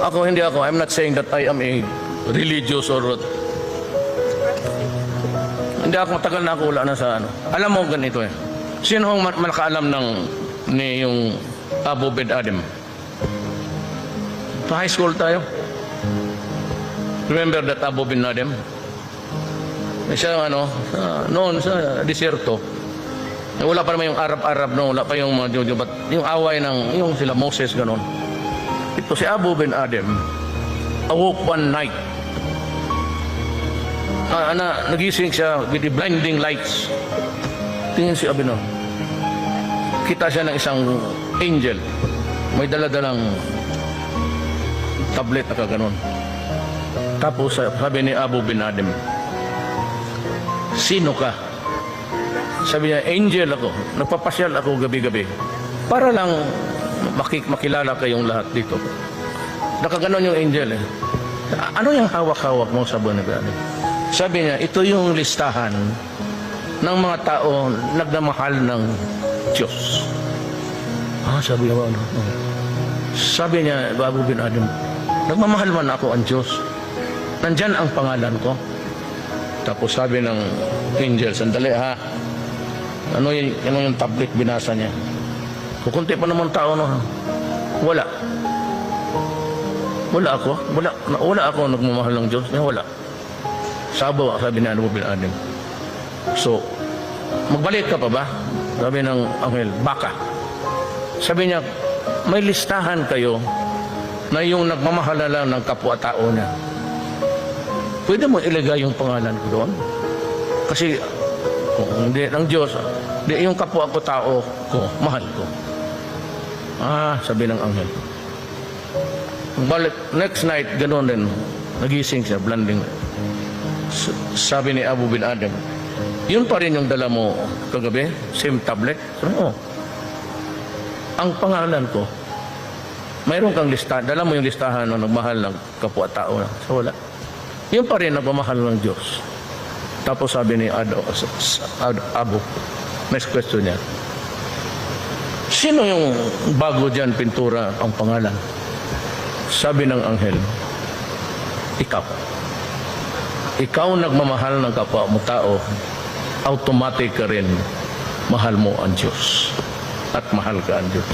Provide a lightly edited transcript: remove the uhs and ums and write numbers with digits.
Hindi ako. I'm not saying that I am a religious or... Hindi ako, matagal na ako wala na sa ano. Alam mo ganito eh. Sino ang nakaalam ni yung Abu bin Adem? Sa high school tayo. Remember that Abu bin Adem? Siya noon sa disyerto. Wala pa naman yung Arab no, wala pa yung mga yung away ng yung sila Moses ganon. Ito si Abu bin Adem awoke one night. Nagising siya with the blinding lights. Tingin si Abu no. Kita siya ng isang angel. May dala-dalang tablet na kaganon. Tapos sabi ni Abu bin Adem, sino ka? Sabi niya, angel ako. Nagpapasyal ako gabi-gabi. Para lang makilala kayong lahat dito. Nakaganon yung angel eh. Ano yung hawak-hawak mo sa buwan na gano'n? Sabi niya, ito yung listahan ng mga tao nagmamahal ng Diyos. Sabi niya, ano? Sabi niya, Abu bin Adem, nagmamahal man ako ang Diyos. Nandyan ang pangalan ko. Tapos sabi ng angel, sandali ha. Ano yung tablet binasa niya? Kukunti pa naman tao no. Wala. Wala ako nagmamahal ng Diyos. Wala. Sabaw, sabi ni Abu bin Adem. So, magbalik ka pa ba? Sabi ng anghel, baka. Sabi niya, may listahan kayo na yung nagmamahal na lang ng kapwa-tao niya. Pwede mo ilagay yung pangalan ko doon? Kasi kung hindi ng Diyos, hindi yung kapwa ko tao ko, mahal ko. Sabi ng anghel. Balik, next night, ganoon din. Nagising siya, blinding. Sabi ni Abu bin Adem, yun pa rin yung dala mo kagabi? Same tablet? Sabi, ang pangalan ko, mayroon kang listahan, dala mo yung listahan ng nagmahal ng kapwa-tao na. So wala. Yun pa rin nagmamahal ng Diyos. Tapos sabi ni Abu, next question niya, sino yung bago dyan pintura ang pangalan? Sabi ng anghel, ikaw. Ikaw nagmamahal ng kapwa mo tao, automatic ka rin mahal mo ang Diyos. At mahal ka ang Diyos.